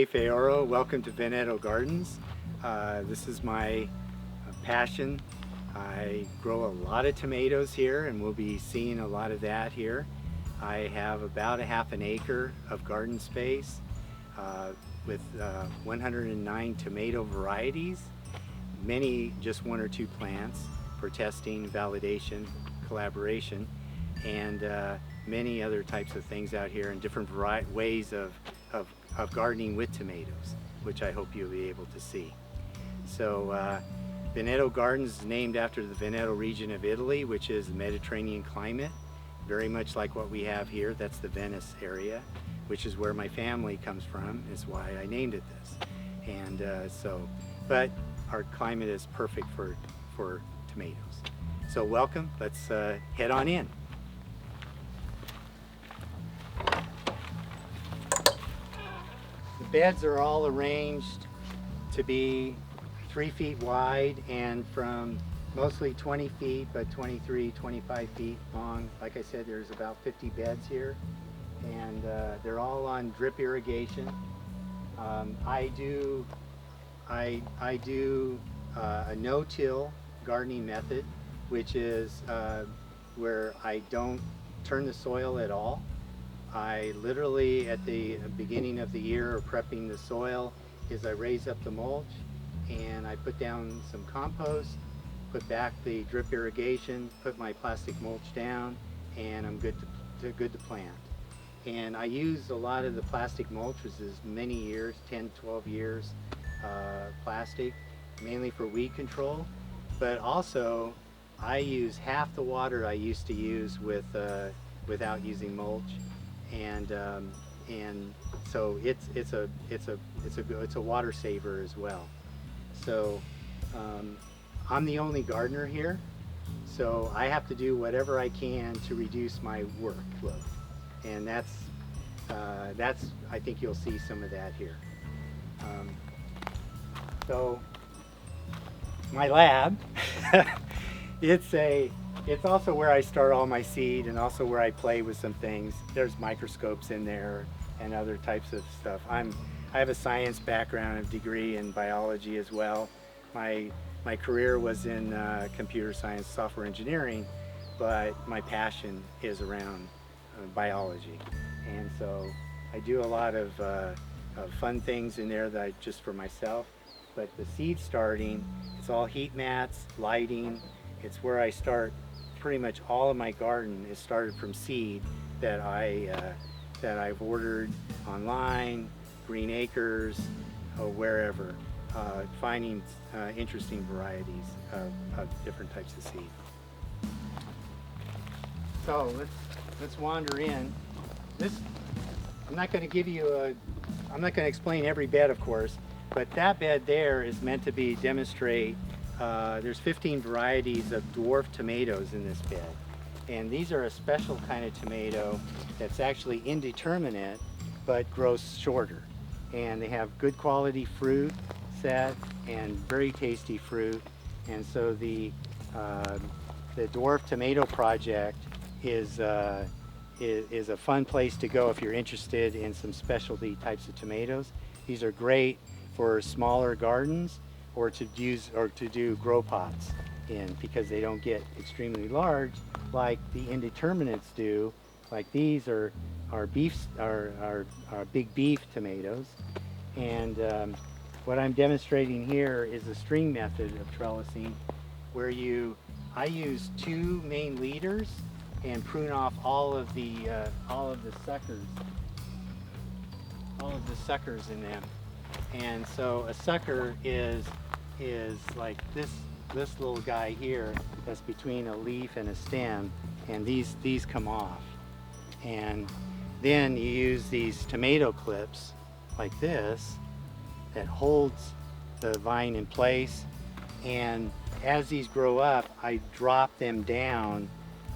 Jose Feoro. Welcome to Veneto Gardens. This is my passion. I grow a lot of tomatoes here, and we'll be seeing a lot of that here. I have about a half an acre of garden space with 109 tomato varieties, many just one or two plants for testing, validation, collaboration, and many other types of things out here and different ways of gardening with tomatoes, which I hope you'll be able to see. So Veneto Gardens is named after the Veneto region of Italy, which is the Mediterranean climate, very much like what we have here. That's the Venice area, which is where my family comes from, is why I named it this. And but our climate is perfect for tomatoes. So welcome, let's head on in. The beds are all arranged to be 3 feet wide and from mostly 20 feet, but 23, 25 feet long. Like I said, there's about 50 beds here, and they're all on drip irrigation. I do a no-till gardening method, which is where I don't turn the soil at all. I literally, at the beginning of the year, or prepping the soil, is I raise up the mulch and I put down some compost, put back the drip irrigation, put my plastic mulch down, and I'm good to plant. And I use a lot of the plastic mulch, which is many years, 10, 12 years plastic, mainly for weed control. But also, I use half the water I used to use without using mulch. And so it's a water saver as well. So I'm the only gardener here, so I have to do whatever I can to reduce my workload, and that's I think you'll see some of that here. So my lab, it's also where I start all my seed and also where I play with some things. There's microscopes in there and other types of stuff. I have a science background, a degree in biology as well. My career was in computer science, software engineering, but my passion is around biology. And so I do a lot of fun things in there that just for myself. But the seed starting, it's all heat mats, lighting. It's where I start pretty much all of my garden is started from seed that I've ordered online, Green Acres, or wherever, finding interesting varieties of different types of seed. So let's wander in. I'm not going to explain every bed, of course, but that bed there is meant to be demonstrate. There's 15 varieties of dwarf tomatoes in this bed, and these are a special kind of tomato that's actually indeterminate but grows shorter, and they have good quality fruit set and very tasty fruit. And so the Dwarf Tomato Project is a fun place to go if you're interested in some specialty types of tomatoes. These are great for smaller gardens or to do grow pots in, because they don't get extremely large like the indeterminates do. Like these are big beef tomatoes. And what I'm demonstrating here is the string method of trellising, where I use 2 main leaders and prune off all of the suckers in them. And so a sucker is like this little guy here that's between a leaf and a stem, and these come off. And then you use these tomato clips like this that holds the vine in place, and as these grow up I drop them down,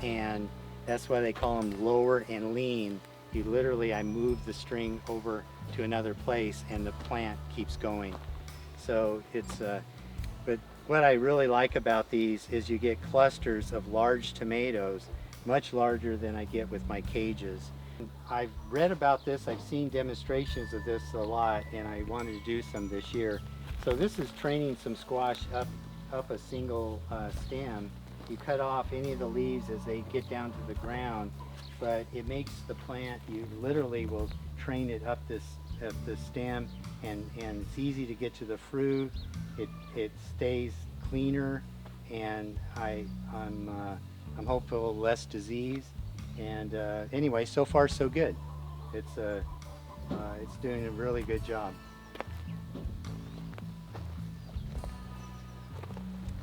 and that's why they call them lower and lean. I move the string over to another place and the plant keeps going. So but what I really like about these is you get clusters of large tomatoes, much larger than I get with my cages, I've read about this, I've seen demonstrations of this a lot, and I wanted to do some this year. So this is training some squash up a single stem. You cut off any of the leaves as they get down to the ground, but it makes the plant, you literally will train it up the stem, and it's easy to get to the fruit. It stays cleaner, and I'm hopeful less disease. And anyway, so far so good. It's doing a really good job.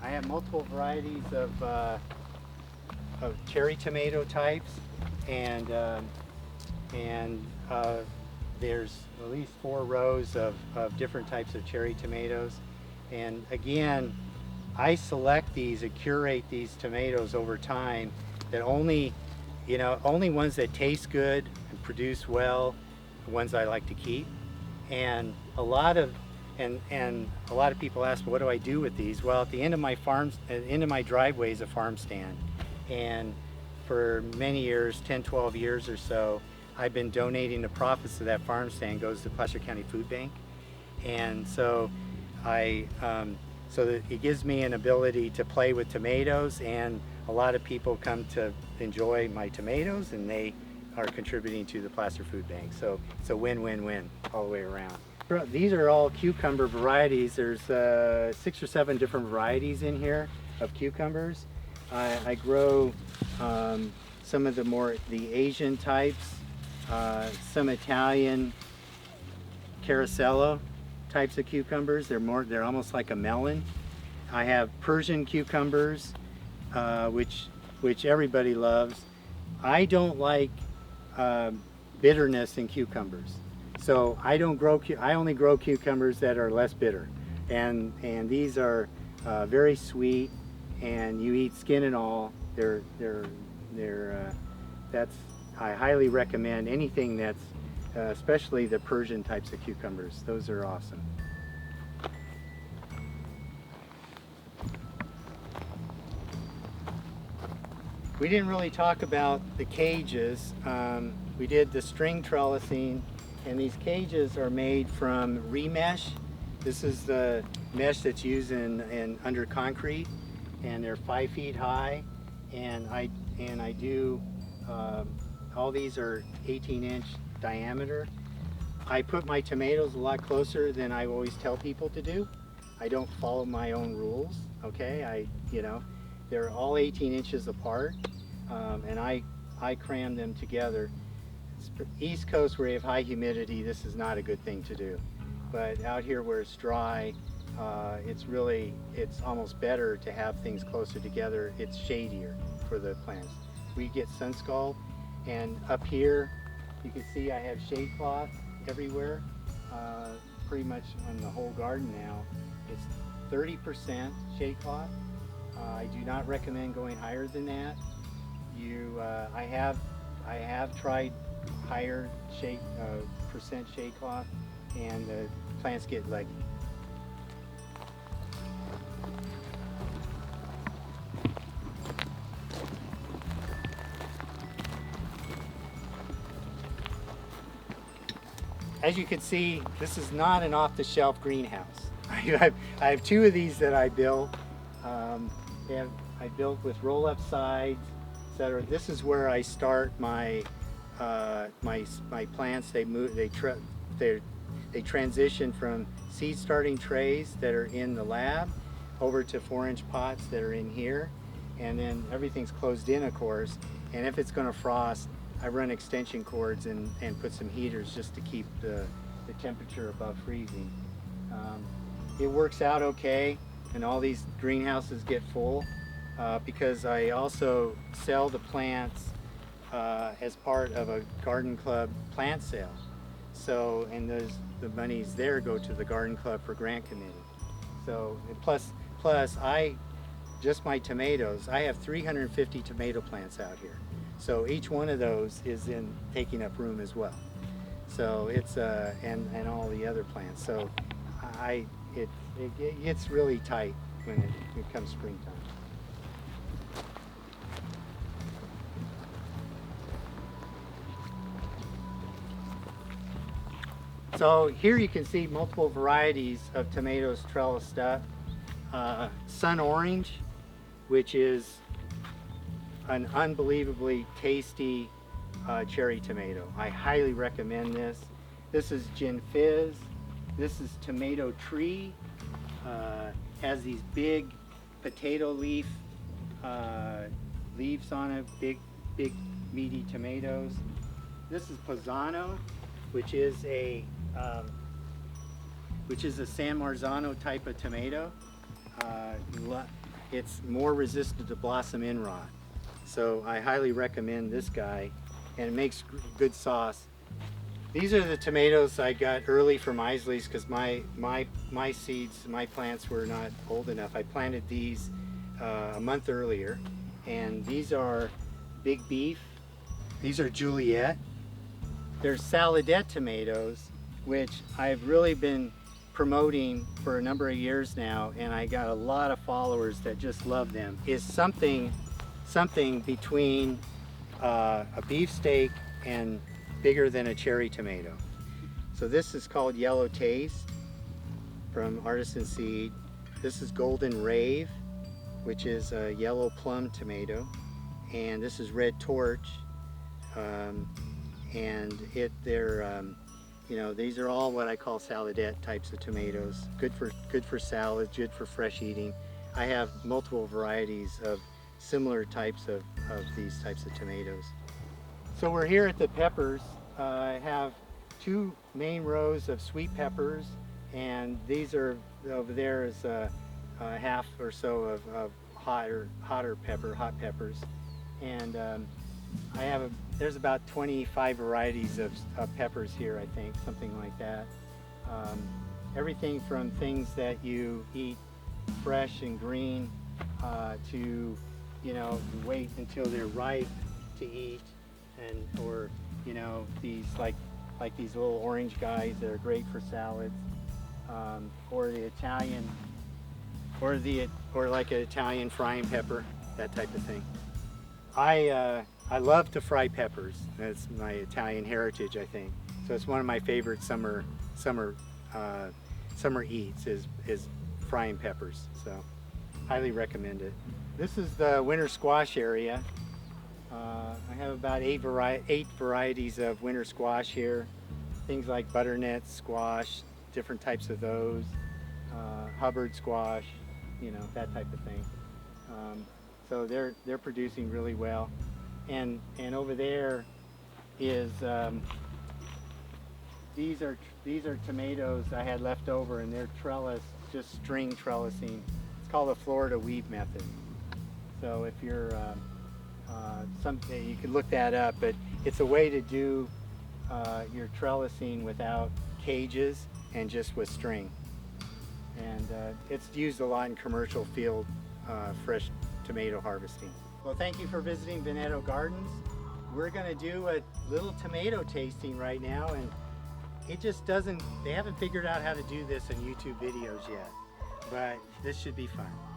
I have multiple varieties of cherry tomato types, and there's at least 4 rows of different types of cherry tomatoes. And again, I select these and curate these tomatoes over time that only ones that taste good and produce well, the ones I like to keep. And a lot of people ask, what do I do with these? Well, at the end of my driveway is a farm stand, and for many years, 10, 12 years or so, I've been donating the profits of that farm stand goes to Placer County Food Bank. And so so that it gives me an ability to play with tomatoes, and a lot of people come to enjoy my tomatoes, and they are contributing to the Placer Food Bank. So it's a win-win-win all the way around. These are all cucumber varieties. There's 6 or 7 different varieties in here of cucumbers. I grow some of the Asian types, some Italian caracello types of cucumbers. They're almost like a melon. I have Persian cucumbers, which everybody loves. I don't like bitterness in cucumbers, so I only grow cucumbers that are less bitter, and these are very sweet, and you eat skin and all. I highly recommend anything that's especially the Persian types of cucumbers. Those are awesome. We didn't really talk about the cages. We did the string trellising, and these cages are made from remesh. This is the mesh that's used under concrete, and they're 5 feet high, and I do all these are 18-inch diameter. I put my tomatoes a lot closer than I always tell people to do. I don't follow my own rules, okay? They're all 18 inches apart, and I cram them together. East Coast, where you have high humidity, this is not a good thing to do. But out here where it's dry, it's almost better to have things closer together. It's shadier for the plants. We get sun scald, and up here, you can see I have shade cloth everywhere, pretty much on the whole garden now. It's 30% shade cloth. I do not recommend going higher than that. I have tried higher percent shade cloth, and the plants get leggy. As you can see, this is not an off-the-shelf greenhouse. I have 2 of these that I built. I built with roll-up sides, etc. This is where I start my plants. They transition from seed starting trays that are in the lab over to 4-inch pots that are in here, and then everything's closed in, of course. And if it's going to frost, I run extension cords and put some heaters just to keep the temperature above freezing. It works out okay, and all these greenhouses get full because I also sell the plants as part of a garden club plant sale. So, and the monies there go to the garden club for grant committee. So, plus just my tomatoes, I have 350 tomato plants out here. So each one of those is taking up room as well. So it's and all the other plants. So it gets really tight when it comes springtime. So here you can see multiple varieties of tomatoes trellis stuff. Sun Orange, which is an unbelievably tasty cherry tomato. I highly recommend this. This is Gin Fizz. This is Tomato Tree. Has these big potato leaf leaves on it, big meaty tomatoes. This is Pisano, which is a San Marzano type of tomato. It's more resistant to blossom end rot. So I highly recommend this guy, and it makes good sauce. These are the tomatoes I got early from Isley's because my seeds, my plants were not old enough. I planted these a month earlier, and these are Big Beef. These are Juliet. They're Saladette tomatoes, which I've really been promoting for a number of years now, and I got a lot of followers that just love them. Is something between a beefsteak and bigger than a cherry tomato. So this is called Yellow Taste from Artisan Seed. This is Golden Rave, which is a yellow plum tomato, and this is Red Torch. You know, these are all what I call saladette types of tomatoes. Good for salads, good for fresh eating. I have multiple varieties of similar types of these types of tomatoes. So we're here at the peppers. I have two main rows of sweet peppers, and these are over there is a half or so of hot peppers, and there's about 25 varieties of peppers here, I think, something like that. Everything from things that you eat fresh and green to, you know, wait until they're ripe to eat, or you know, these like these little orange guys that are great for salads, or the Italian, or like an Italian frying pepper, that type of thing. I love to fry peppers. That's my Italian heritage, I think. So it's one of my favorite summer eats is frying peppers. So highly recommend it. This is the winter squash area. I have about eight varieties of winter squash here. Things like butternut squash, different types of those, Hubbard squash, you know, that type of thing. So they're producing really well. And over there is these are tomatoes I had left over, and they're just string trellising. It's called the Florida weave method. So if you're you could look that up, but it's a way to do your trellising without cages and just with string. And it's used a lot in commercial field fresh tomato harvesting. Well, thank you for visiting Veneto Gardens. We're going to do a little tomato tasting right now, and they haven't figured out how to do this in YouTube videos yet, but this should be fun.